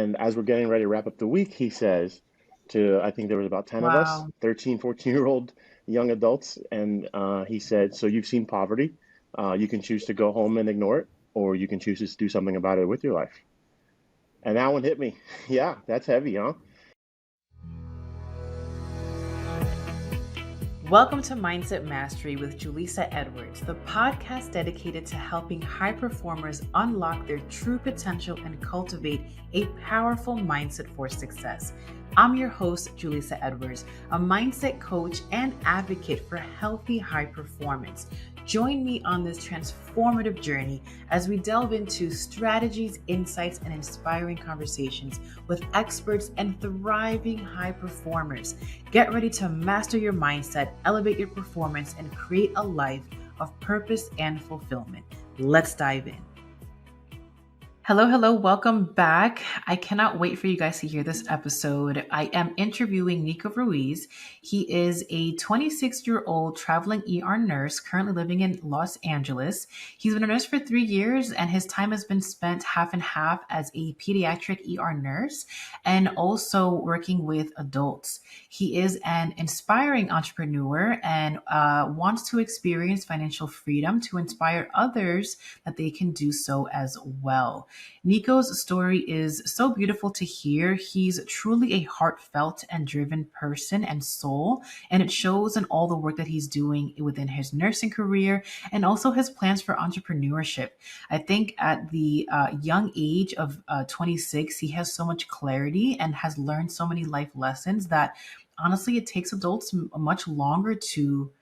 And as we're getting ready to wrap up the week, he says to, I think there was about 10 of us, Wow. 13, 14-year-old young adults. And he said, so you've seen poverty. You can choose to go home and ignore it, or you can choose to do something about it with your life. And that one hit me. Yeah, that's heavy, huh? Welcome to Mindset Mastery with Julissa Edwards, the podcast dedicated to helping high performers unlock their true potential and cultivate a powerful mindset for success. I'm your host, Julissa Edwards, a mindset coach and advocate for healthy high performance. Join me on this transformative journey as we delve into strategies, insights, and inspiring conversations with experts and thriving high performers. Get ready to master your mindset, elevate your performance, and create a life of purpose and fulfillment. Let's dive in. Hello, welcome back. I cannot wait for you guys to hear this episode. I am interviewing Nico Ruiz. He is a 26-year-old traveling ER nurse currently living in Los Angeles. He's been a nurse for 3 years, and his time has been spent half and half as a pediatric ER nurse and also working with adults. He is an inspiring entrepreneur and wants to experience financial freedom to inspire others that they can do so as well. Nico's story is so beautiful to hear. He's truly a heartfelt and driven person and soul, and it shows in all the work that he's doing within his nursing career and also his plans for entrepreneurship. I think at the young age of 26, he has so much clarity and has learned so many life lessons that honestly it takes adults much longer to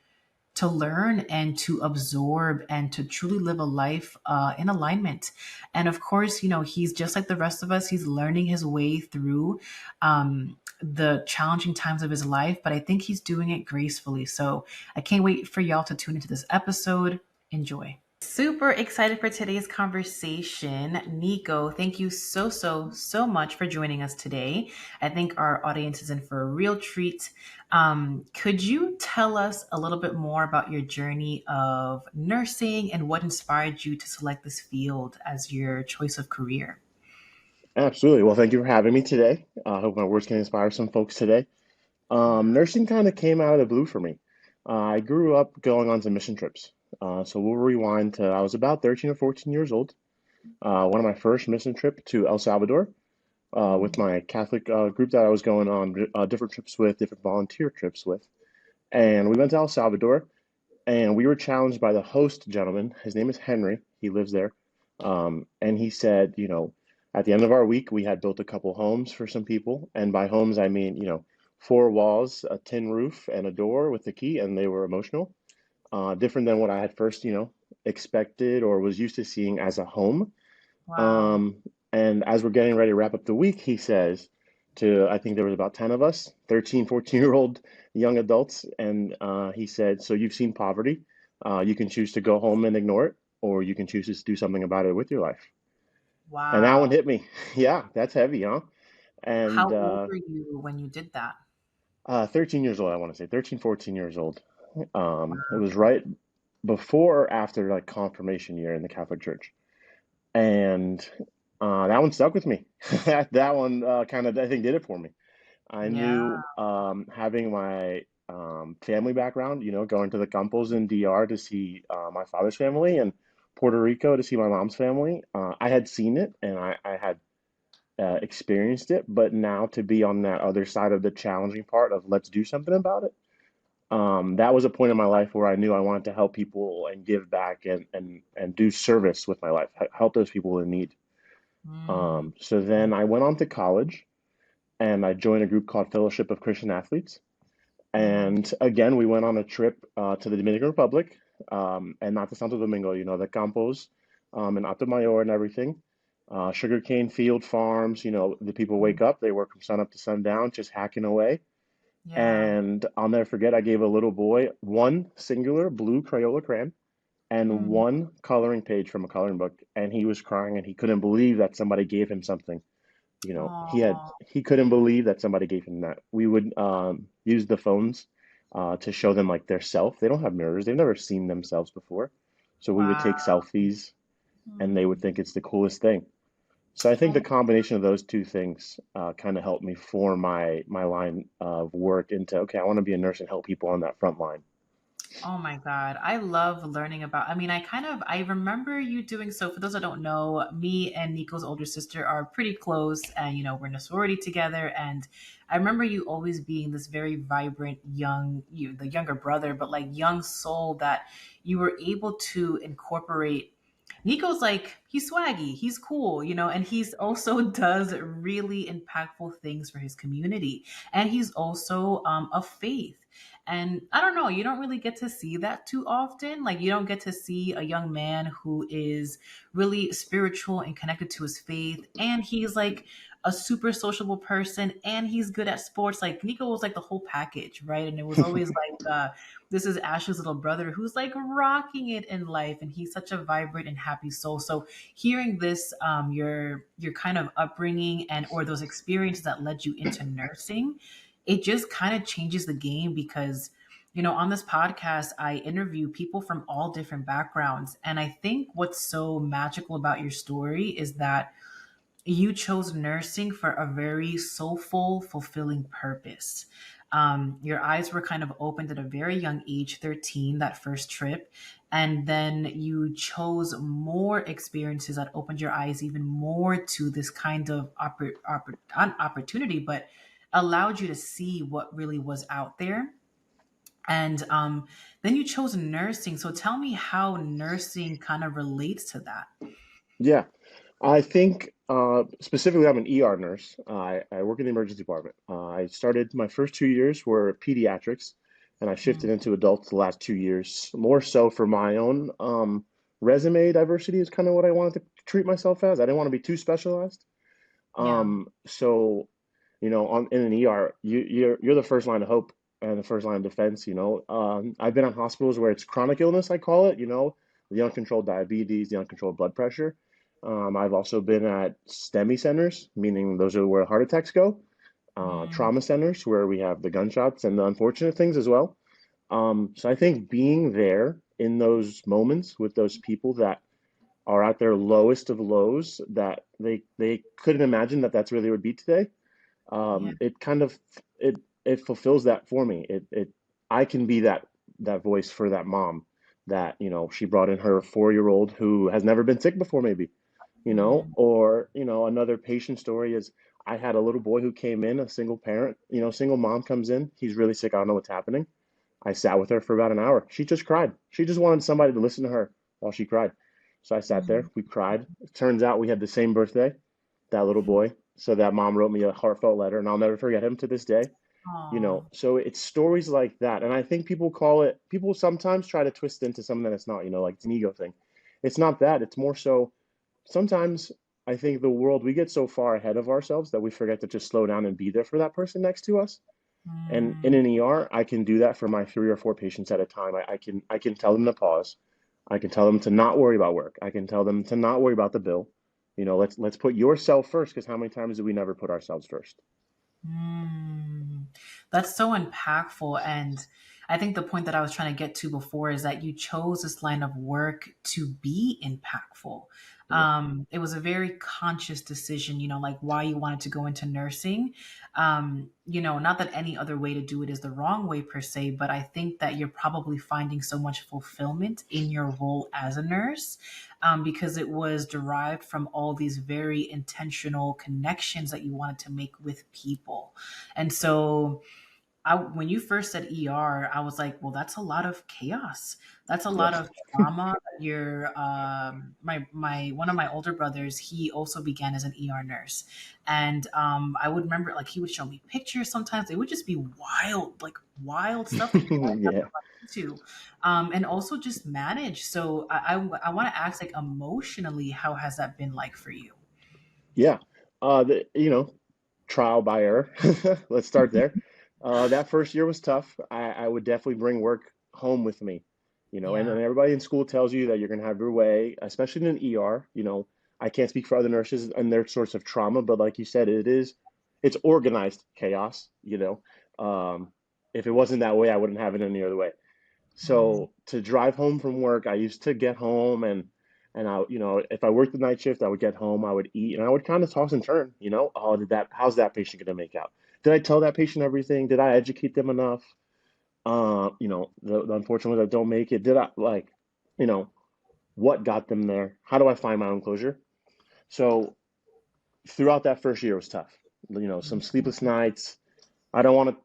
learn and to absorb and to truly live a life in alignment. And of course, he's just like the rest of us. He's learning his way through the challenging times of his life, but I think he's doing it gracefully. So I can't wait for y'all to tune into this episode. Enjoy. Super excited for today's conversation. Nico, thank you so much for joining us today. I think our audience is in for a real treat. Could you tell us a little bit more about your journey of nursing and what inspired you to select this field as your choice of career? Absolutely. Well, thank you for having me today. I hope my words can inspire some folks today. Nursing kind of came out of the blue for me. I grew up going on some mission trips. So we'll rewind to I was about 13 or 14 years old. One of my first mission trip to El Salvador with my Catholic group that I was going on different trips with, different volunteer trips with. And we went to El Salvador and we were challenged by the host gentleman. His name is Henry. He lives there. And he said, at the end of our week, we had built a couple homes for some people. And by homes, I mean, four walls, a tin roof, and a door with a key, and they were emotional. Different than what I had first, expected or was used to seeing as a home. Wow. Um, and as we're getting ready to wrap up the week, he says to, I think there was about 10 of us, 13, 14-year-old young adults. And he said, so you've seen poverty. You can choose to go home and ignore it, or you can choose to do something about it with your life. And that one Wow. hit me. Yeah, that's heavy, huh? How And old were you when you did that? 13 years old, I want to say, 13, 14 years old. It was right before or after like confirmation year in the Catholic Church. And that one stuck with me. That one kind of, I think, did it for me. I Yeah. knew having my family background, going to the Campos in DR to see my father's family and Puerto Rico to see my mom's family. I had seen it and I had experienced it, but now to be on that other side of the challenging part of let's do something about it. That was a point in my life where I knew I wanted to help people and give back and do service with my life, help those people in need. Mm. So then I went on to college and I joined a group called Fellowship of Christian Athletes. Mm. And again, we went on a trip to the Dominican Republic and not to Santo Domingo, the Campos and Mayor and everything. Sugarcane field farms, the people wake up, they work from sun up to sundown, just hacking away. Yeah. And I'll never forget, I gave a little boy one singular blue Crayola crayon and Mm. one coloring page from a coloring book. And he was crying and he couldn't believe that somebody gave him something. Oh, He couldn't believe that somebody gave him that. We would use the phones to show them like their self. They don't have mirrors. They've never seen themselves before. So we would take wow. selfies and they would Mm. think it's the coolest thing. So I think the Oh, combination of those two things kind of helped me form my line of work into, okay, I want to be a nurse and help people on that front line. oh my God. I love learning about, I mean, I remember you doing so. For those that don't know, me and Nico's older sister are pretty close and, we're in a sorority together. And I remember you always being this very vibrant, the younger brother, but like young soul that you were able to incorporate. Nico's like, he's swaggy, he's cool, and he's also does really impactful things for his community. And he's also of faith. And I don't know, you don't really get to see that too often. Like, you don't get to see a young man who is really spiritual and connected to his faith. And he's like a super sociable person and he's good at sports. Like, Nico was like the whole package, right? And it was always like, this is Ash's little brother who's like rocking it in life. And he's such a vibrant and happy soul. So, hearing this, your kind of upbringing and or those experiences that led you into nursing, it just kind of changes the game because on this podcast I interview people from all different backgrounds, and I think what's so magical about your story is that you chose nursing for a very soulful, fulfilling purpose. Your eyes were kind of opened at a very young age, 13, that first trip. And then you chose more experiences that opened your eyes even more to this kind of not opportunity, but allowed you to see what really was out there. And then you chose nursing. So tell me how nursing kind of relates to that. Yeah, I think specifically I'm an ER nurse. I work in the emergency department. I started my first 2 years were pediatrics, and I shifted Mm, into adults the last 2 years, more so for my own resume diversity is kind of what I wanted to treat myself as. I didn't want to be too specialized. yeah. So in an ER, you're the first line of hope and the first line of defense. I've been in hospitals where it's chronic illness, I call it. The uncontrolled diabetes, the uncontrolled blood pressure. I've also been at STEMI centers, meaning those are where heart attacks go. Mm, Trauma centers where we have the gunshots and the unfortunate things as well. So I think being there in those moments with those people that are at their lowest of lows, that they couldn't imagine that that's where they would be today, yeah. it kind of it fulfills that for me. I can be that voice for that mom that she brought in her 4-year-old who has never been sick before, maybe, Mm, or another patient story is I had a little boy who came in, a single parent, single mom comes in, he's really sick, I don't know what's happening. I sat with her for about an hour. She just cried. She just wanted somebody to listen to her while she cried. So I sat there, mm. we cried. It turns out we had the same birthday, that little boy. So that mom wrote me a heartfelt letter, and I'll never forget him to this day. Aw. So it's stories like that. And I think people sometimes try to twist into something that it's not, like it's an ego thing. It's not that. It's more so sometimes I think the world, we get so far ahead of ourselves that we forget to just slow down and be there for that person next to us. And in Mm. an ER, I can do that for my 3 or 4 patients at a time. I can tell them to pause. I can tell them to not worry about work. I can tell them to not worry about the bill. Let's put yourself first, because how many times do we never put ourselves first? Mm, that's so impactful. And I think the point that I was trying to get to before is that you chose this line of work to be impactful. Yeah. It was a very conscious decision, like why you wanted to go into nursing. Not that any other way to do it is the wrong way per se, but I think that you're probably finding so much fulfillment in your role as a nurse, because it was derived from all these very intentional connections that you wanted to make with people. And so when you first said ER, I was like, well, that's a lot of chaos. That's a Yeah. lot of trauma. My one of my older brothers, he also began as an ER nurse, and I would remember like he would show me pictures. Sometimes they would just be wild, like wild stuff that you guys have to Yeah. run into, and also just manage. So I want to ask, like, emotionally, how has that been like for you? Yeah. Trial by error. Let's start there. That first year was tough. I would definitely bring work home with me, and Yeah. everybody in school tells you that you're going to have your way, especially in an ER. I can't speak for other nurses and their sorts of trauma, but like you said, it's organized chaos. If it wasn't that way, I wouldn't have it any other way. Mm, So to drive home from work, I used to get home and And if I worked the night shift, I would get home, I would eat, and I would kind of toss and turn, how's that patient going to make out? Did I tell that patient everything? Did I educate them enough? The unfortunate ones that don't make it, did I you know, what got them there? How do I find my own closure? So throughout that first year, it was tough. Some sleepless nights. I don't want to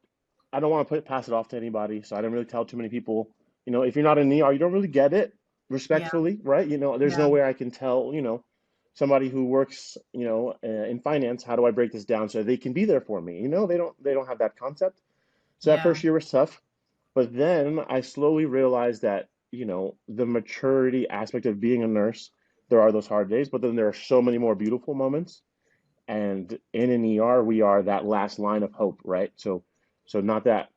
I don't want to pass it off to anybody, so I didn't really tell too many people. If you're not in the ER, you don't really get it Yeah. respectfully, right? There's Yeah. no way I can tell, somebody who works, in finance, how do I break this down so they can be there for me? They don't have that concept. So that Yeah. first year was tough, but then I slowly realized that, the maturity aspect of being a nurse, there are those hard days, but then there are so many more beautiful moments. And in an ER, we are that last line of hope, right? So not that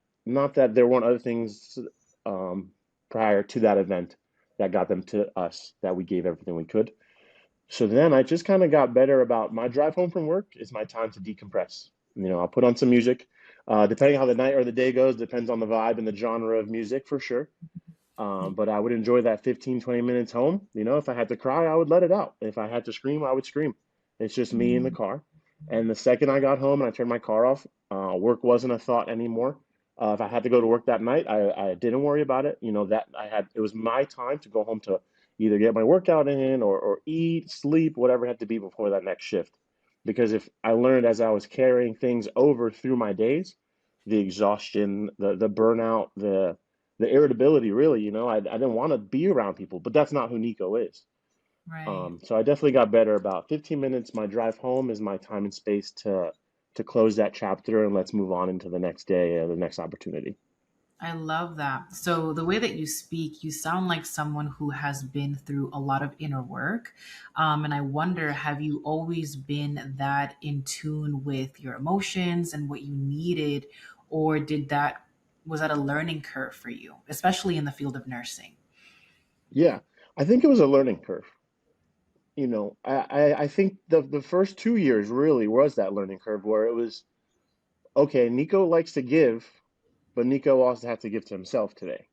there weren't other things um, prior to that event that got them to us, that we gave everything we could. So then I just kind of got better about my drive home from work is my time to decompress. I'll put on some music. Depending how the night or the day goes, depends on the vibe and the genre of music for sure. But I would enjoy that 15, 20 minutes home. If I had to cry, I would let it out. If I had to scream, I would scream. It's just me in the Mhm. car. And the second I got home and I turned my car off, work wasn't a thought anymore. If I had to go to work that night, I didn't worry about it. It was my time to go home to either get my workout in or eat, sleep, whatever it had to be before that next shift. Because if I learned as I was carrying things over through my days, the exhaustion, the burnout, the irritability, really, I didn't want to be around people, but that's not who Nico is. Right. So I definitely got better. About 15 minutes, my drive home is my time and space to close that chapter and let's move on into the next day or the next opportunity. I love that. So, the way that you speak, you sound like someone who has been through a lot of inner work. And I wonder, have you always been that in tune with your emotions and what you needed? Or was that a learning curve for you, especially in the field of nursing? Yeah, I think it was a learning curve. I think the first 2 years really was that learning curve where it was, okay, Nico likes to give, but Nico also has to give to himself today.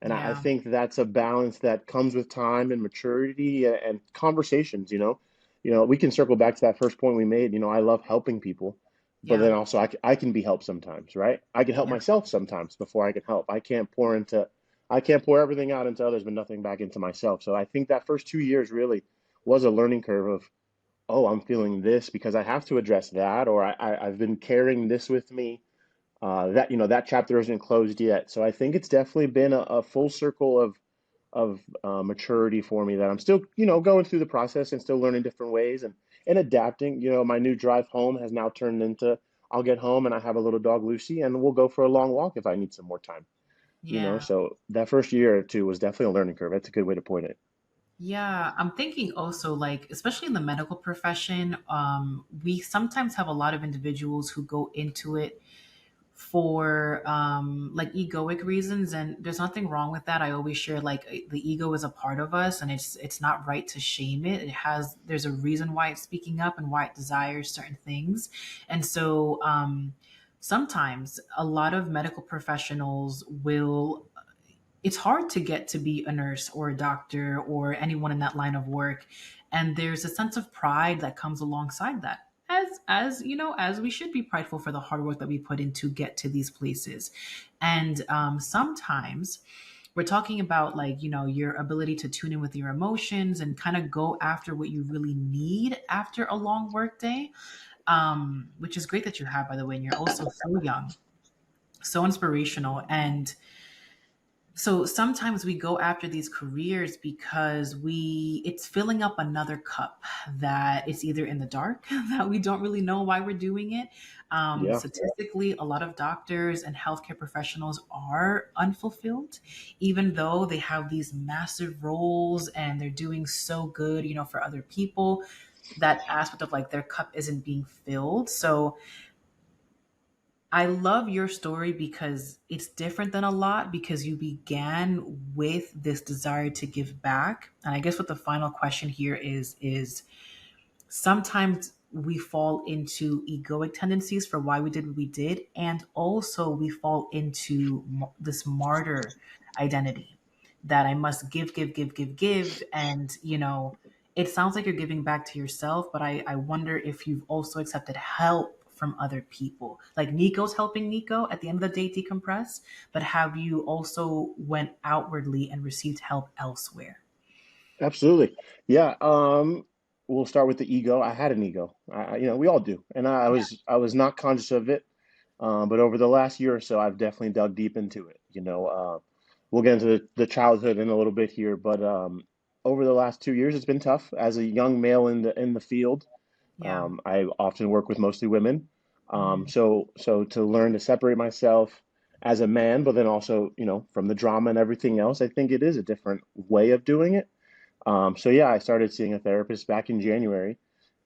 And I Yeah. think that's a balance that comes with time and maturity and conversations, we can circle back to that first point we made. I love helping people, but Yeah. then also I can be helped sometimes, right? I can help Yeah. myself sometimes before I can help. I can't pour everything out into others, but nothing back into myself. So I think that first 2 years really was a learning curve of, oh, I'm feeling this because I have to address that, or I've been carrying this with me, that chapter isn't closed yet. So I think it's definitely been a full circle of maturity for me that I'm still, going through the process and still learning different ways and adapting. My new drive home has now turned into, I'll get home and I have a little dog, Lucy, and we'll go for a long walk if I need some more time. Yeah. So that first year or two was definitely a learning curve. That's a good way to point it. Yeah, I'm thinking also like, especially in the medical profession, we sometimes have a lot of individuals who go into it for like egoic reasons, and there's nothing wrong with that. I always share like the ego is a part of us, and it's not right to shame it. There's a reason why it's speaking up and why it desires certain things. And so sometimes a lot of medical professionals will, it's hard to get to be a nurse or a doctor or anyone in that line of work, and there's a sense of pride that comes alongside that, as you know, as we should be prideful for the hard work that we put in to get to these places. And sometimes we're talking about, like, your ability to tune in with your emotions and kind of go after what you really need after a long work day, which is great that you have, by the way, and you're also so young, so inspirational. And so sometimes we go after these careers because it's filling up another cup that it's either in the dark, that we don't really know why we're doing it. Yeah. Statistically, a lot of doctors and healthcare professionals are unfulfilled, even though they have these massive roles and they're doing so good, for other people. That aspect of like their cup isn't being filled. So I love your story because it's different than a lot, because you began with this desire to give back. And I guess what the final question here is sometimes we fall into egoic tendencies for why we did what we did, and also we fall into this martyr identity that I must give, give, give, give, give. And, it sounds like you're giving back to yourself, but I wonder if you've also accepted help from other people. Like Nico's helping Nico at the end of the day decompress, but have you also went outwardly and received help elsewhere? Absolutely. Yeah. We'll start with the ego. I had an ego. We all do, and Yeah. I was not conscious of it. But over the last year or so, I've definitely dug deep into it. We'll get into the childhood in a little bit here, but over the last 2 years, it's been tough as a young male in the field. Yeah. I often work with mostly women. Mm, So to learn to separate myself as a man, but then also, from the drama and everything else, I think it is a different way of doing it. So yeah, I started seeing a therapist back in January,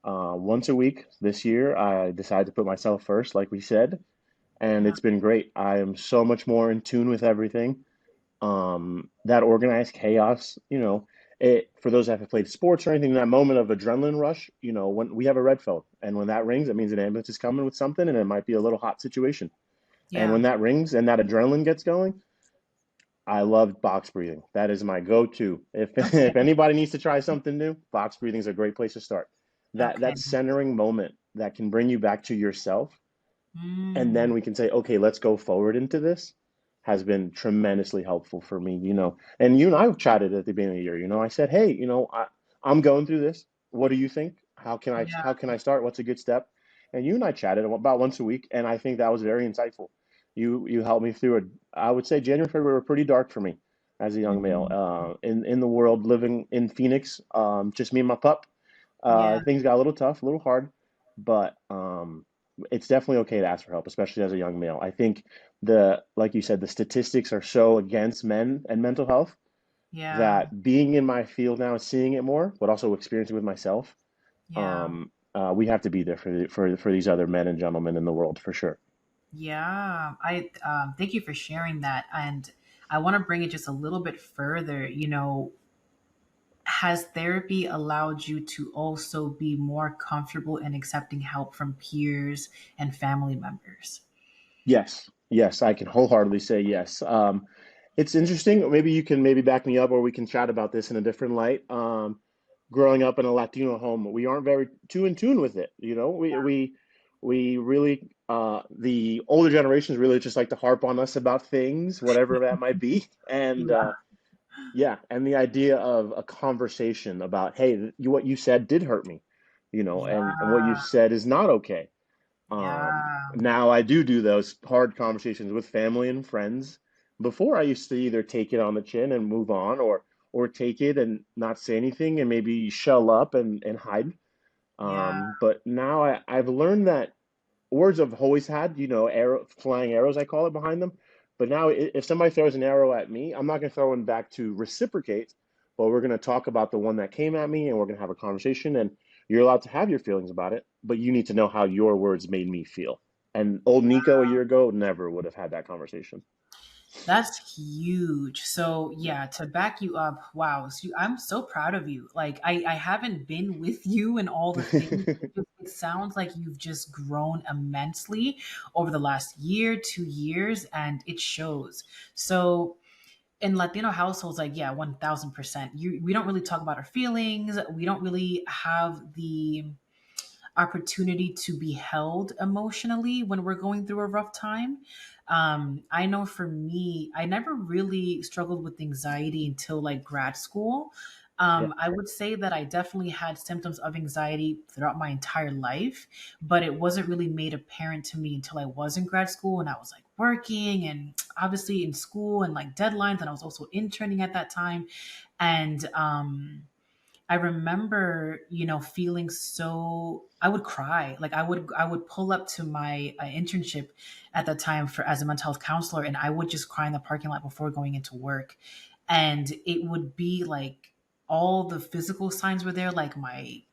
once a week this year. I decided to put myself first, like we said, and yeah. it's been great. I am so much more in tune with everything. That organized chaos, for those that have played sports or anything, that moment of adrenaline rush, when we have a red phone and when that rings, it means an ambulance is coming with something and it might be a little hot situation. And Yeah. when that rings and that adrenaline gets going, I love box breathing. That is my go-to. If if Okay. anybody needs to try something new, box breathing is a great place to start. That Okay. centering moment that can bring you back to yourself, and Mm, then we can say, okay, let's go forward into this, has been tremendously helpful for me. And you and I chatted at the beginning of the year. I said, hey, I'm going through this. What do you think? yeah. How can I start? What's a good step? And you and I chatted about once a week, and I think that was very insightful. You helped me through it. I would say January, February were pretty dark for me as a young male, Mm, in the world, living in Phoenix, just me and my pup. yeah. Things got a little tough, a little hard, but it's definitely okay to ask for help, especially as a young male. I think like you said, the statistics are so against men and mental health Yeah. that being in my field now, seeing it more, but also experiencing it with myself, Yeah. we have to be there for these other men and gentlemen in the world for sure. Yeah. I thank you for sharing that. And I want to bring it just a little bit further. Has therapy allowed you to also be more comfortable in accepting help from peers and family members? Yes, yes, I can wholeheartedly say yes. It's interesting. Maybe you can maybe back me up, or we can chat about this in a different light. Growing up in a Latino home, we aren't very too in tune with it. We really, the older generations really just like to harp on us about things, whatever that might be, and Yeah. yeah, and the idea of a conversation about, hey, what you said did hurt me, and what you Yeah. said is not okay. Yeah. Now I do those hard conversations with family and friends. Before I used to either take it on the chin and move on, or take it and not say anything and maybe shell up and hide. Yeah. But now I've learned that words I've always had, flying arrows, I call it, behind them. But now if somebody throws an arrow at me, I'm not going to throw one back to reciprocate, but we're going to talk about the one that came at me and we're going to have a conversation. And you're allowed to have your feelings about it, but you need to know how your words made me feel. And old Nico a year ago never would have had that conversation. That's huge. So yeah, to back you up, wow. I'm so proud of you. Like I haven't been with you and all the things. It sounds like you've just grown immensely over the last year, 2 years, and it shows. So in Latino households, like yeah, 1000%. We don't really talk about our feelings. We don't really have the opportunity to be held emotionally when we're going through a rough time. I know for me, I never really struggled with anxiety until like grad school. Yeah, I would say that I definitely had symptoms of anxiety throughout my entire life, but it wasn't really made apparent to me until I was in grad school and I was like working and obviously in school and like deadlines. And I was also interning at that time. And I remember, feeling so I would cry. Like I would pull up to my internship at that time for as a mental health counselor and I would just cry in the parking lot before going into work. And it would be like all the physical signs were there, like my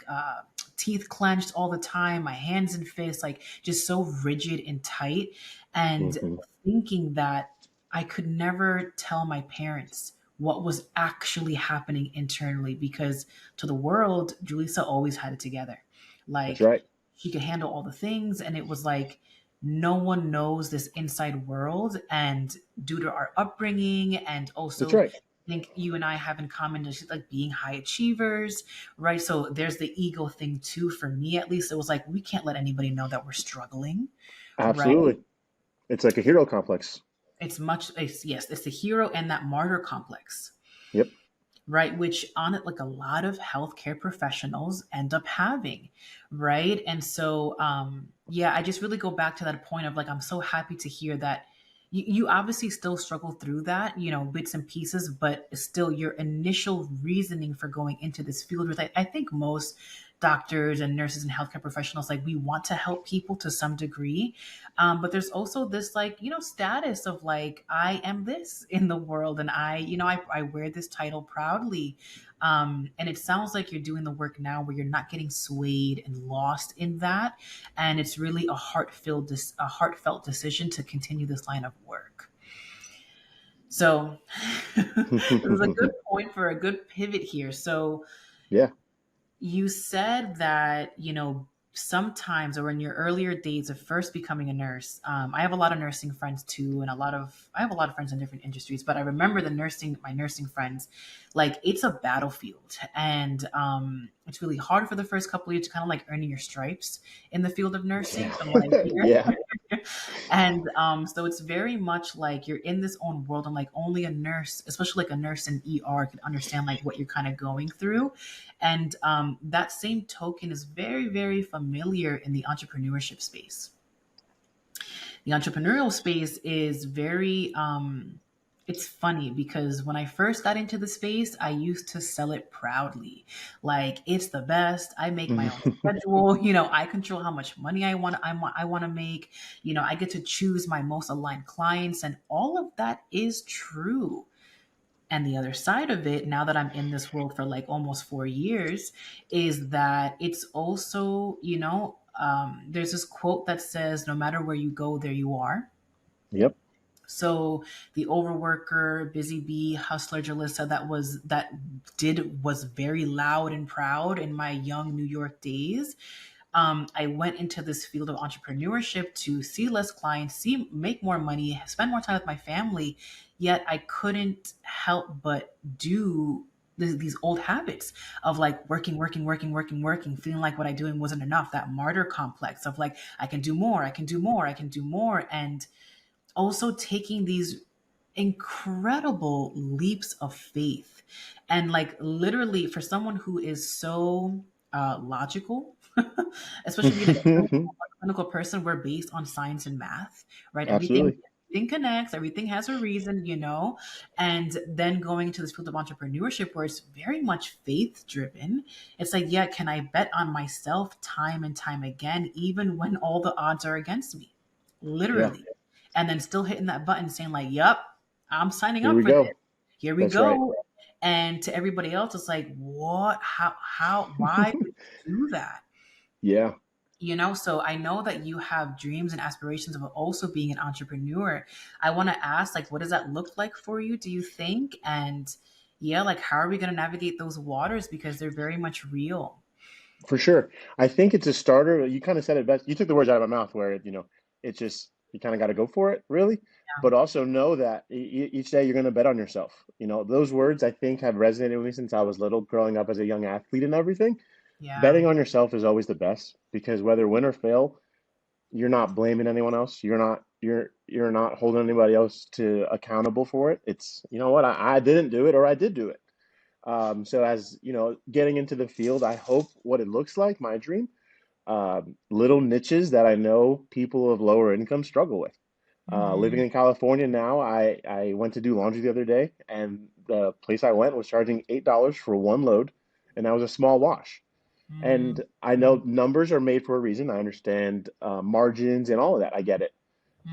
teeth clenched all the time, my hands and fists, like just so rigid and tight. And hmm, thinking that I could never tell my parents what was actually happening internally because to the world, Julissa always had it together. that's Like right. she could handle all the things. And it was like, no one knows this inside world. And due to our upbringing and That's also right. think you and I have in common is like being high achievers, right? So there's the ego thing too. For me, at least, it was like we can't let anybody know that we're struggling, right? Absolutely. It's like a hero complex. Yes, it's the hero and that martyr complex, Yep. right? Which on it, like a lot of healthcare professionals end up having, right? And so, yeah, I just really go back to that point of like, I'm so happy to hear that you obviously still struggle through that, bits and pieces, but still your initial reasoning for going into this field with, I think most doctors and nurses and healthcare professionals, like we want to help people to some degree, but there's also this like status of like I am this in the world, and I wear this title proudly, and it sounds like you're doing the work now where you're not getting swayed and lost in that, and it's really a heartfelt decision to continue this line of work. So it was a good point for a good pivot here. So Yeah. you said that, sometimes or in your earlier days of first becoming a nurse, I have a lot of nursing friends too, and I have a lot of friends in different industries, but I remember my nursing friends, like it's a battlefield, and it's really hard for the first couple of years to kind of like earning your stripes in the field of nursing from what I hear. Yeah. And so it's very much like you're in this own world, and like only a nurse, especially like a nurse in ER, can understand like what you're kind of going through. And that same token is very, very familiar in the entrepreneurship space. The entrepreneurial space is very it's funny because when I first got into the space, I used to sell it proudly. Like it's the best. I make my own schedule. I control how much money I want to make. I get to choose my most aligned clients, and all of that is true. And the other side of it, now that I'm in this world for like almost 4 years, is that it's also, there's this quote that says, no matter where you go, there you are. Yep. So the overworker, busy bee, hustler Jalissa was very loud and proud in my young New York days. I went into this field of entrepreneurship to see less clients, make more money, spend more time with my family. Yet I couldn't help but do these old habits of like working, working, working, working, working, feeling like what I doing wasn't enough. That martyr complex of like I can do more, I can do more, I can do more, and also taking these incredible leaps of faith. And like literally for someone who is so logical, especially being a clinical person, we're based on science and math, right? Everything Absolutely. everything connects, everything has a reason, and then going into this field of entrepreneurship where it's very much faith driven. It's like, yeah, can I bet on myself time and time again, even when all the odds are against me? Yeah. Literally. And then still hitting that button saying like, yep, I'm signing Here up we for this. go. Here we That's right. go. And to everybody else, it's like, what, why would you do that? Yeah. So I know that you have dreams and aspirations of also being an entrepreneur. I want to ask, like, what does that look like for you, do you think? And yeah, like, how are we going to navigate those waters? Because they're very much real. For sure. I think it's a starter. You kind of said it best. You took the words out of my mouth where it's just you kind of got to go for it, really. But also know that each day you're going to bet on yourself. Those words I think have resonated with me since I was little, growing up as a young athlete and everything. Yeah. Betting on yourself is always the best because whether win or fail, you're not blaming anyone else. You're not holding anybody else to accountable for it. It's what I didn't do it or I did do it. So as getting into the field, I hope what it looks like, my dream, little niches that I know people of lower income struggle with. Living Hmm. in California now, I went to do laundry the other day, and the place I went was charging $8 for one load, and that was a small wash. Hmm. And I know numbers are made for a reason. I understand margins and all of that. I get it.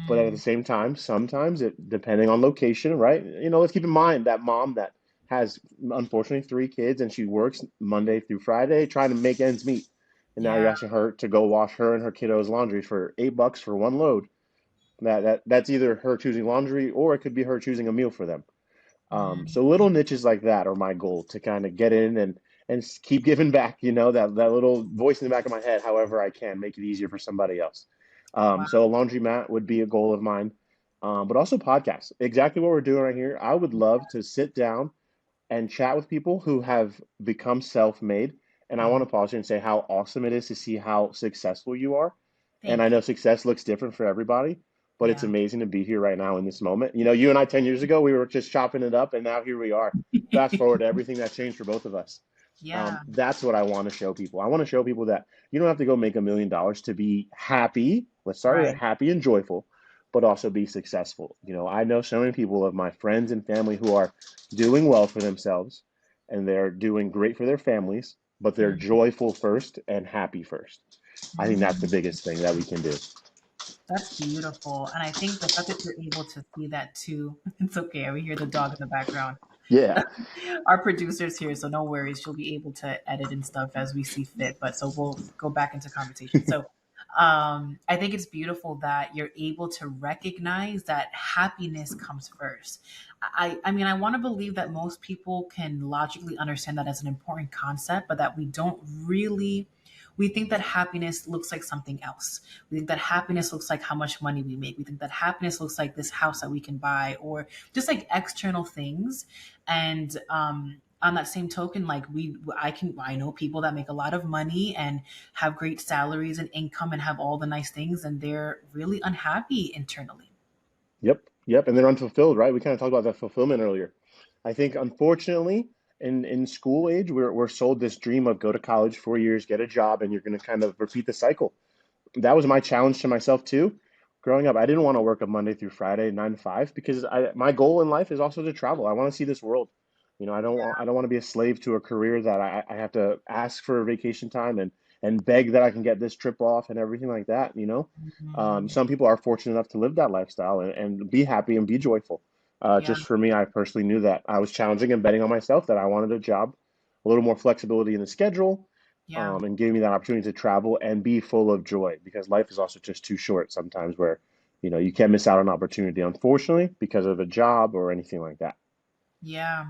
But at the Hmm. same time, sometimes depending on location, right? Let's keep in mind that mom that has unfortunately three kids and she works Monday through Friday trying to make ends meet. And now you're Yeah. asking her to go wash her and her kiddos' laundry for $8 for one load. That's either her choosing laundry or it could be her choosing a meal for them. Hmm. So little niches like that are my goal to kind of get in and keep giving back, that little voice in the back of my head, however I can make it easier for somebody else. So a laundromat would be a goal of mine, but also podcasts. Exactly what we're doing right here. I would love to sit down. and chat with people who have become self-made. And I want to Mhm. pause here and say how awesome it is to see how successful you are. And I Thank know you. success looks different for everybody, but it's Yeah. amazing to be here right now in this moment. You know, you and I 10 years ago, we were just chopping it up, and now here we are. Fast forward to everything that changed for both of us. Yeah. That's what I want to show people. I want to show people that you don't have to go make $1 million to be happy. Let's start with Right. happy and joyful, but also be successful. You know, I know so many people of my friends and family who are doing well for themselves and they're doing great for their families, but they're Mhm. joyful first and happy first. I think that's the Mhm. biggest thing that we can do. That's beautiful. And I think the fact that you're able to see that too, it's okay. We hear the dog in the background. Yeah. Our producer's here, so no worries. She'll be able to edit and stuff as we see fit. But so we'll go back into conversation. So I think it's beautiful that you're able to recognize that happiness comes first. I mean, I want to believe that most people can logically understand that as an important concept, but that we don't really. We think that happiness looks like something else. We think that happiness looks like how much money we make. We think that happiness looks like this house that we can buy, or just like external things. And on that same token, like I know people that make a lot of money and have great salaries and income and have all the nice things, and they're really unhappy internally. Yep. Yep. And they're unfulfilled, right? We kind of talked about that fulfillment earlier. I think unfortunately in school age, we're sold this dream of go to college 4 years, get a job, and you're going to kind of repeat the cycle. That was my challenge to myself too. Growing up, I didn't want to work a Monday through Friday, 9 to 5, because my goal in life is also to travel. I want to see this world. You know, I don't want to be a slave to a career that I have to ask for vacation time and beg that I can get this trip off and everything like that. You know, Mhm. some people are fortunate enough to live that lifestyle and be happy and be joyful. Yeah, Just for me, I personally knew that I was challenging and betting on myself that I wanted a job, a little more flexibility in the schedule, yeah. and gave me that opportunity to travel and be full of joy because life is also just too short sometimes where, you know, you can miss out on opportunity, unfortunately, because of a job or anything like that. Yeah,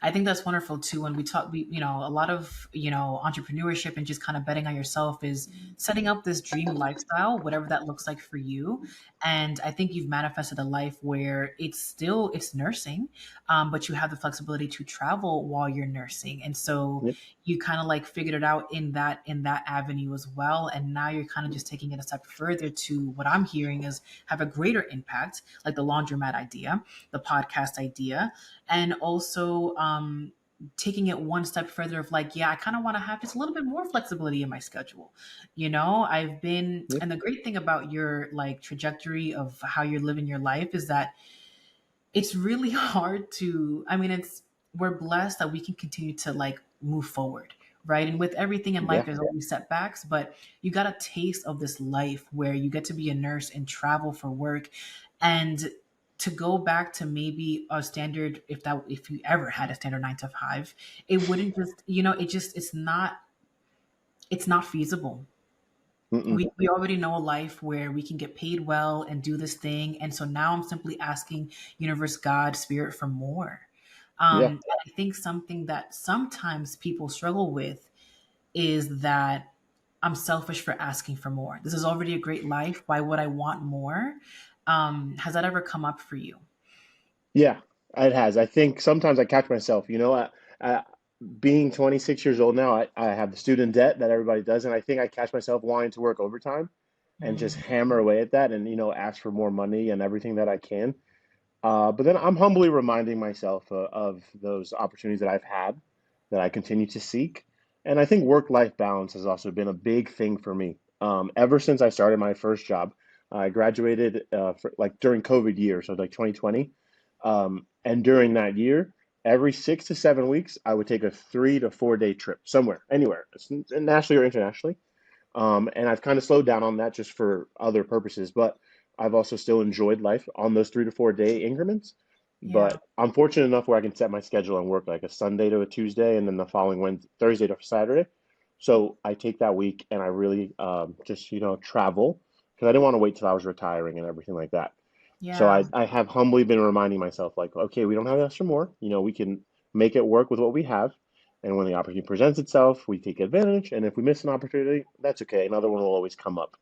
I think that's wonderful too. When we talk, a lot of, entrepreneurship and just kind of betting on yourself is setting up this dream lifestyle, whatever that looks like for you. And I think you've manifested a life where it's nursing, but you have the flexibility to travel while you're nursing. And so Yep. you kind of like figured it out in that avenue as well. And now you're kind of just taking it a step further to what I'm hearing is have a greater impact, like the laundromat idea, the podcast idea, and also taking it one step further of like, yeah, I kind of want to have just a little bit more flexibility in my schedule. I've been, Yep. and the great thing about your like trajectory of how you're living your life is that it's really hard to, I mean, we're blessed that we can continue to like move forward. Right. And with everything in life, Yeah. there's always setbacks, but you got a taste of this life where you get to be a nurse and travel for work. And to go back to maybe a standard, if you ever had a standard 9 to 5, it wouldn't just, it's not feasible. Mm-mm. We already know a life where we can get paid well and do this thing. And so now I'm simply asking universe, God, spirit for more. Yeah. And I think something that sometimes people struggle with is that I'm selfish for asking for more. This is already a great life. Why would I want more? Has that ever come up for you? Yeah. It has. I think sometimes I catch myself, you know, I, being 26 years old now, I have the student debt that everybody does. And I think I catch myself wanting to work overtime and just Mm, hammer away at that and, you know, ask for more money and everything that I can. But then I'm humbly reminding myself of those opportunities that I've had that I continue to seek. And I think work-life balance has also been a big thing for me. Ever since I started my first job, I graduated like during COVID year, so like 2020. And during that year, every 6 to 7 weeks, I would take a 3 to 4 day trip somewhere, anywhere, nationally or internationally. And I've kind of slowed down on that just for other purposes, but I've also still enjoyed life on those 3 to 4 day increments. yeah. But I'm fortunate enough where I can set my schedule and work like a Sunday to a Tuesday and then the following Wednesday, Thursday to Saturday. So I take that week and I really just, you know, travel because I didn't want to wait till I was retiring and everything like that. So Yeah. I have humbly been reminding myself, like, okay, we don't have to ask for more. You know, we can make it work with what we have. And when the opportunity presents itself, we take advantage. And if we miss an opportunity, that's okay. Another one will always come up.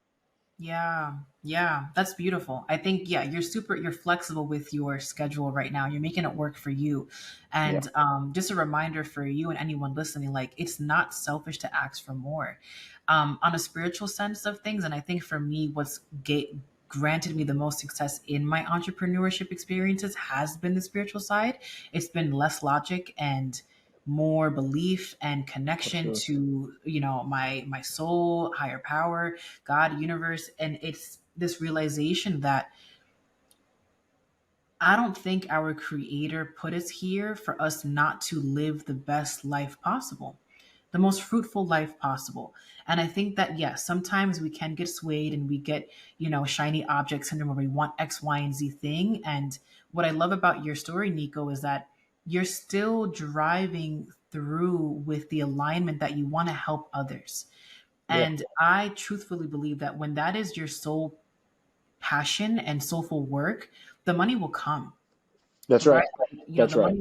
Yeah, yeah, that's beautiful. I think, yeah, you're flexible with your schedule right now. You're making it work for you. Yeah, And just a reminder for you and anyone listening, like it's not selfish to ask for more. On a spiritual sense of things, and I think for me, granted me the most success in my entrepreneurship experiences has been the spiritual side. It's been less logic and more belief and connection absolutely. to, my soul, higher power, God, universe. And it's this realization that I don't think our creator put us here for us not to live the best life possible, the most fruitful life possible. And I think that, yes, sometimes we can get swayed and we get, shiny object syndrome where we want X, Y, and Z thing. And what I love about your story, Nico, is that you're still driving through with the alignment that you want to help others. Yeah, And I truthfully believe that when that is your sole passion and soulful work, the money will come, that's right? right. Like, That's right.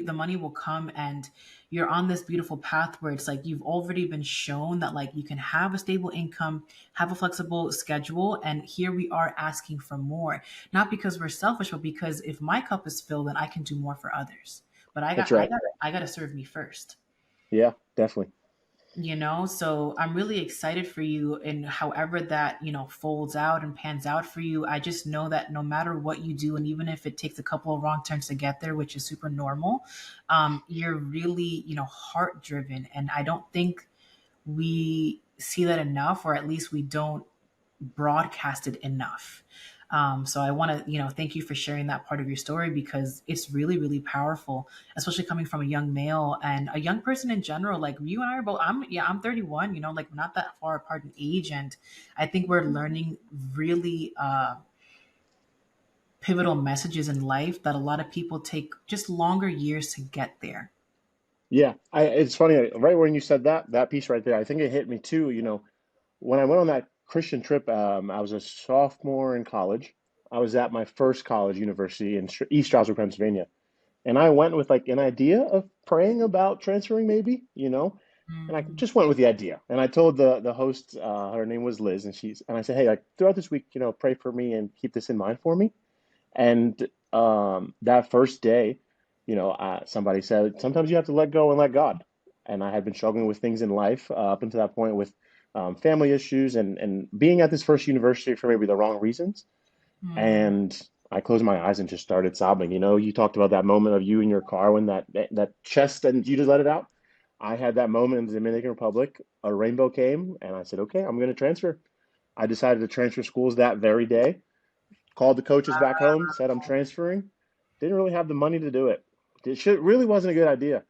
the money will come, and you're on this beautiful path where it's like you've already been shown that like you can have a stable income, have a flexible schedule, and here we are asking for more, not because we're selfish, but because if my cup is filled, then I can do more for others. But That's right. I got to serve me first. Yeah, definitely. So I'm really excited for you, and however that folds out and pans out for you. I just know that no matter what you do, and even if it takes a couple of wrong turns to get there, which is super normal, you're really heart driven. And I don't think we see that enough, or at least we don't broadcasted enough. So I want to, thank you for sharing that part of your story because it's really, really powerful, especially coming from a young male and a young person in general. Like you and I are both. I'm 31. Like not that far apart in age, and I think we're learning really pivotal messages in life that a lot of people take just longer years to get there. Yeah, it's funny, right when you said that piece right there, I think it hit me too. When I went on that Christian trip, I was a sophomore in college. I was at my first college university in East Stroudsburg, Pennsylvania. And I went with like an idea of praying about transferring, maybe, and I Mm, just went with the idea. And I told the host, her name was Liz, and I said, hey, like throughout this week, pray for me and keep this in mind for me. And that first day, somebody said, sometimes you have to let go and let God. And I had been struggling with things in life up until that point with family issues and being at this first university for maybe the wrong reasons. mm, And I closed my eyes and just started sobbing. You talked about that moment of you in your car when that chest and you just let it out. I had that moment in the Dominican Republic. A rainbow came, and I said, "Okay, I'm going to transfer." I decided to transfer schools that very day. Called the coaches back home, said I'm transferring. Didn't really have the money to do it. It really wasn't a good idea.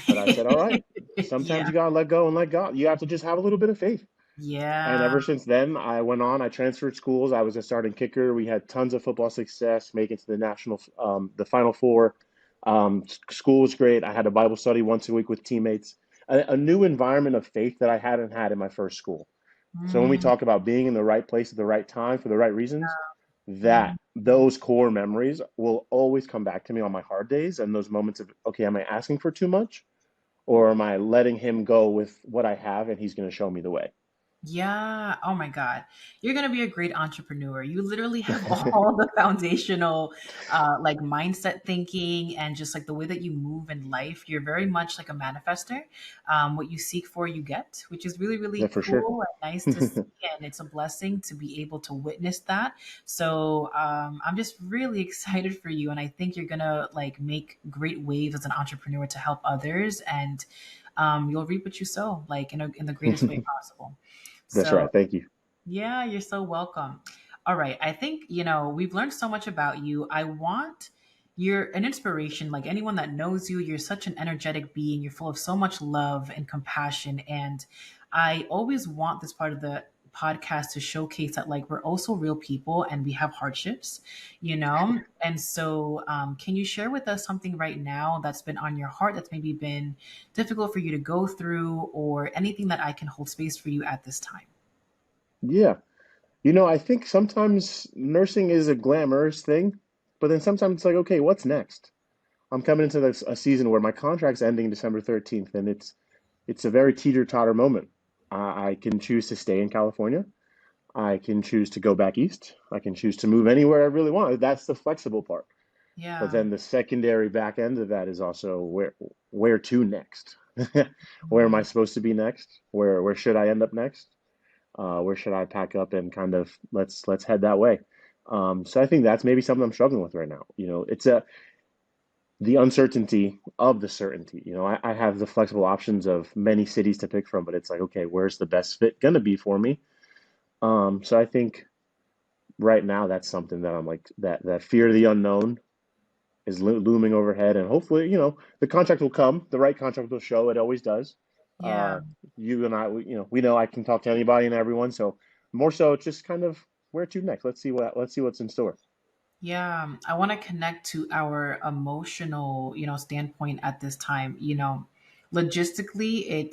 But I said, "All right, sometimes yeah, you gotta let go and let God. You have to just have a little bit of faith." And yeah. ever since then, I went on. I transferred schools. I was a starting kicker. We had tons of football success, making to the Final Four. School was great. I had a Bible study once a week with teammates. A new environment of faith that I hadn't had in my first school. So when we Mm, talk about being in the right place at the right time for the right reasons, mm. those core memories will always come back to me on my hard days and those moments of, okay, am I asking for too much, or am I letting him go with what I have and he's going to show me the way? Yeah. Oh my God. You're going to be a great entrepreneur. You literally have all the foundational, like mindset thinking and just like the way that you move in life. You're very much like a manifester. What you seek for, you get, which is really, Yeah, really for sure. cool and nice to see. And it's a blessing to be able to witness that. So I'm just really excited for you. And I think you're going to like make great waves as an entrepreneur to help others. And you'll reap what you sow, like in the greatest way possible. That's So, right. Thank you. yeah, you're so welcome. All right. I think, we've learned so much about you. You're an inspiration. Like anyone that knows you, you're such an energetic being. You're full of so much love and compassion. And I always want this part of the podcast to showcase that, like, we're also real people and we have hardships, And so, can you share with us something right now that's been on your heart, that's maybe been difficult for you to go through, or anything that I can hold space for you at this time? Yeah. I think sometimes nursing is a glamorous thing, but then sometimes it's like, okay, what's next? I'm coming into a season where my contract's ending December 13th, and it's a very teeter-totter moment. I can choose to stay in California. I can choose to go back east. I can choose to move anywhere I really want. That's the flexible part. But Yeah. then the secondary back end of that is also where to next? Where am I Mm. supposed to be next? Where should I end up next? Where should I pack up and kind of let's head that way? So I think that's maybe something I'm struggling with right now. It's the uncertainty of the certainty. I have the flexible options of many cities to pick from, but it's like, okay, where's the best fit gonna be for me? So I think right now that's something that I'm like that fear of the unknown is looming overhead, and hopefully, the contract will come, the right contract will show. It always does. Yeah. You and I, we know I can talk to anybody and everyone. So more so, it's just kind of where to next. Let's see what's in store. Yeah, I want to connect to our emotional, standpoint at this time. Logistically,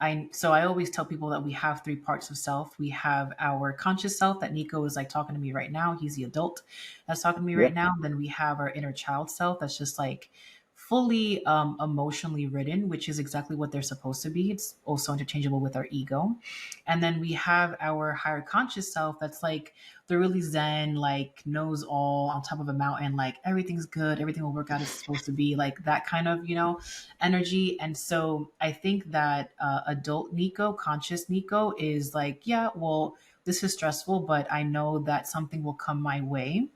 I always tell people that we have three parts of self. We have our conscious self that Nico is like talking to me right now. He's the adult that's talking to me Yeah, right now. Then we have our inner child self that's just like fully emotionally ridden, which is exactly what they're supposed to be. It's also interchangeable with our ego. And then we have our higher conscious self that's like they're really zen, like knows all on top of a mountain, like everything's good, everything will work out as it's supposed to be, like that kind of, energy. And so I think that adult Nico, conscious Nico is like, yeah, well, this is stressful, but I know that something will come my way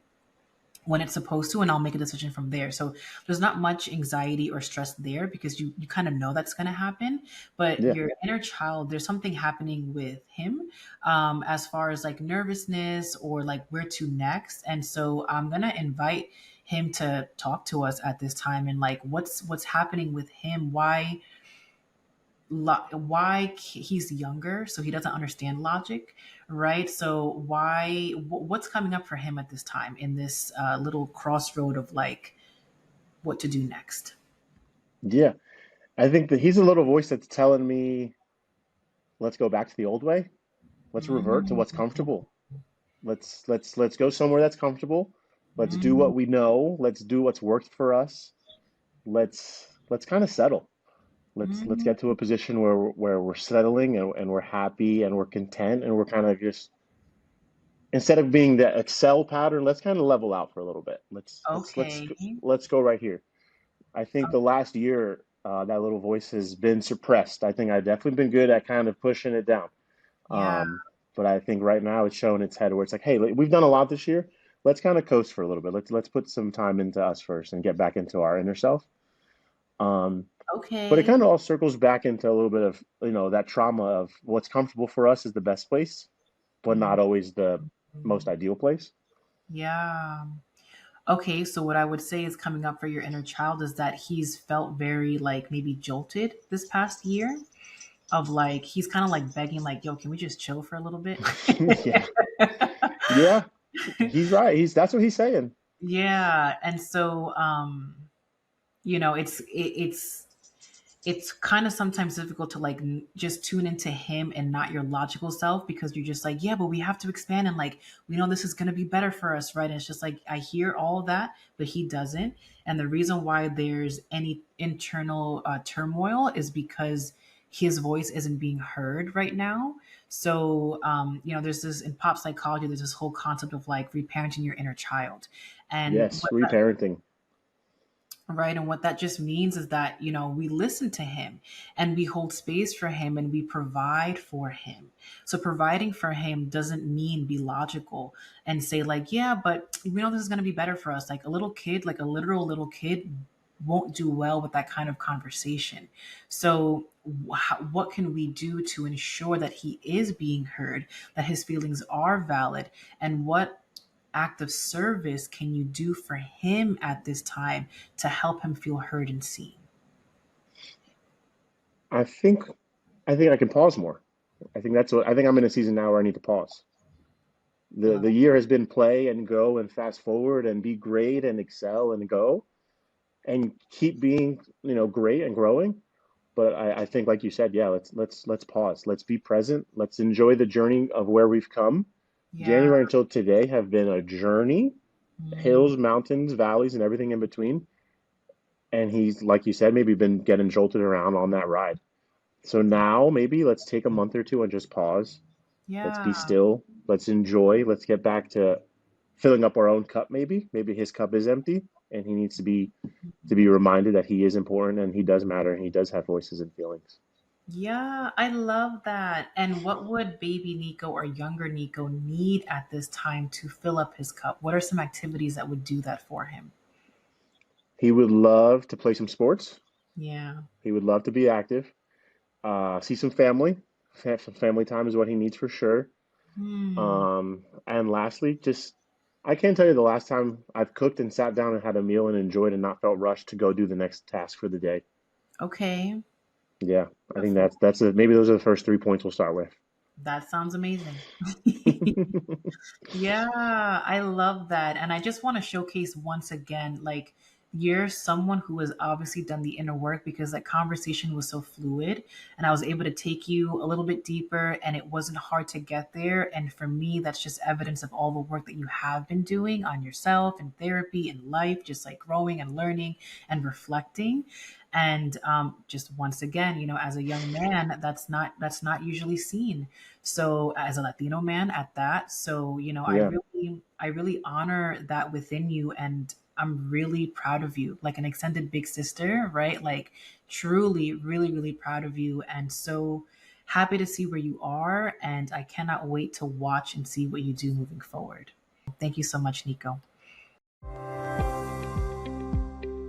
when it's supposed to, and I'll make a decision from there. So there's not much anxiety or stress there because you kind of know that's going to happen. But yeah, your inner child, there's something happening with him, as far as like nervousness or like where to next. And so I'm going to invite him to talk to us at this time and like what's happening with him, why he's younger, so he doesn't understand logic, right? So what's coming up for him at this time in this little crossroad of like what to do next. yeah. I think that he's a little voice that's telling me, let's go back to the old way. Let's revert to Mm, what's comfortable. Let's go somewhere that's comfortable. Let's do mm, what we know. Let's do what's worked for us. Let's kind of settle. Let's mm. get to a position where we're settling, and we're happy and we're content, and we're kind of just, instead of being the Excel pattern, let's kind of level out for a little bit. Okay. Let's go right here. I think the last year, that little voice has been suppressed. I think I've definitely been good at kind of pushing it down. Yeah. But I think right now it's showing its head, where it's like, hey, we've done a lot this year. Let's kind of coast for a little bit. Let's put some time into us first and get back into our inner self. Um, but it Okay. kind of all circles back into a little bit of, that trauma of what's comfortable for us is the best place, but Mm, not always the most ideal place. yeah. Okay, so what I would say is coming up for your inner child is that he's felt very like maybe jolted this past year, of like he's kind of like begging like, yo, can we just chill for a little bit? Yeah. Yeah. He's right. That's what he's saying. Yeah, and so it's kind of sometimes difficult to like just tune into him and not your logical self, because you're just like, yeah, but we have to expand and like we know this is going to be better for us, right? And it's just like I hear all of that, but he doesn't. And the reason why there's any internal turmoil is because his voice isn't being heard right now. So there's this in pop psychology, there's this whole concept of like reparenting your inner child. And Yes. Reparenting. right. And what that just means is that, we listen to him and we hold space for him and we provide for him. So providing for him doesn't mean be logical and say, like, yeah, but we know this is going to be better for us. Like a little kid, like a literal little kid, won't do well with that kind of conversation. So, what can we do to ensure that he is being heard, that his feelings are valid, and what act of service can you do for him at this time to help him feel heard and seen? I think I think I can pause more. I think I'm in a season now where I need to pause. The Oh, year has been play and go and fast forward and be great and excel and go and keep being, great and growing. But I think, like you said, yeah, let's pause. Let's be present. Let's enjoy the journey of where we've come. yeah. January until today have been a journey, Mm, hills, mountains, valleys, and everything in between. And he's, like you said, maybe been getting jolted around on that ride. So now maybe let's take a month or two and just pause, Let's be Yeah. still. Let's enjoy. Let's get back to filling up our own cup, maybe. Maybe his cup is empty and he needs to be reminded that he is important and he does matter and he does have voices and feelings. Yeah, I love that. And what would baby Nico or younger Nico need at this time to fill up his cup? What are some activities that would do that for him? He would love to play some sports. Yeah. He would love to be active. See some family. Have some family time is what he needs for sure. Hmm. And lastly, just I can't tell you the last time I've cooked and sat down and had a meal and enjoyed and not felt rushed to go do the next task for the day. Okay. Yeah, I think Beautiful. that's a, maybe those are the first 3 points we'll start with. That sounds amazing. Yeah, I love that. And I just want to showcase once again, like, you're someone who has obviously done the inner work because that conversation was so fluid and I was able to take you a little bit deeper and it wasn't hard to get there. And for me, that's just evidence of all the work that you have been doing on yourself and therapy and life, just like growing and learning and reflecting. And just once again, as a young man, that's not usually seen. So as a Latino man at that, so Yeah, I really honor that within you, and I'm really proud of you, like an extended big sister, right? Like truly, really, really proud of you, and so happy to see where you are, and I cannot wait to watch and see what you do moving forward. Thank you so much, Nico.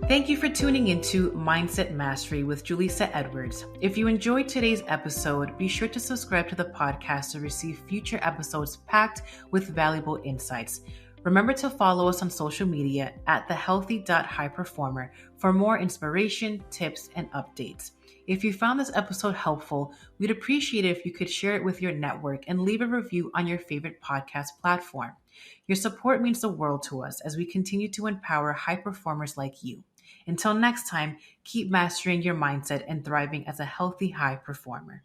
Thank you for tuning into Mindset Mastery with Julissa Edwards. If you enjoyed today's episode, be sure to subscribe to the podcast to receive future episodes packed with valuable insights. Remember to follow us on social media at thehealthy.highperformer for more inspiration, tips, and updates. If you found this episode helpful, we'd appreciate it if you could share it with your network and leave a review on your favorite podcast platform. Your support means the world to us as we continue to empower high performers like you. Until next time, keep mastering your mindset and thriving as a healthy high performer.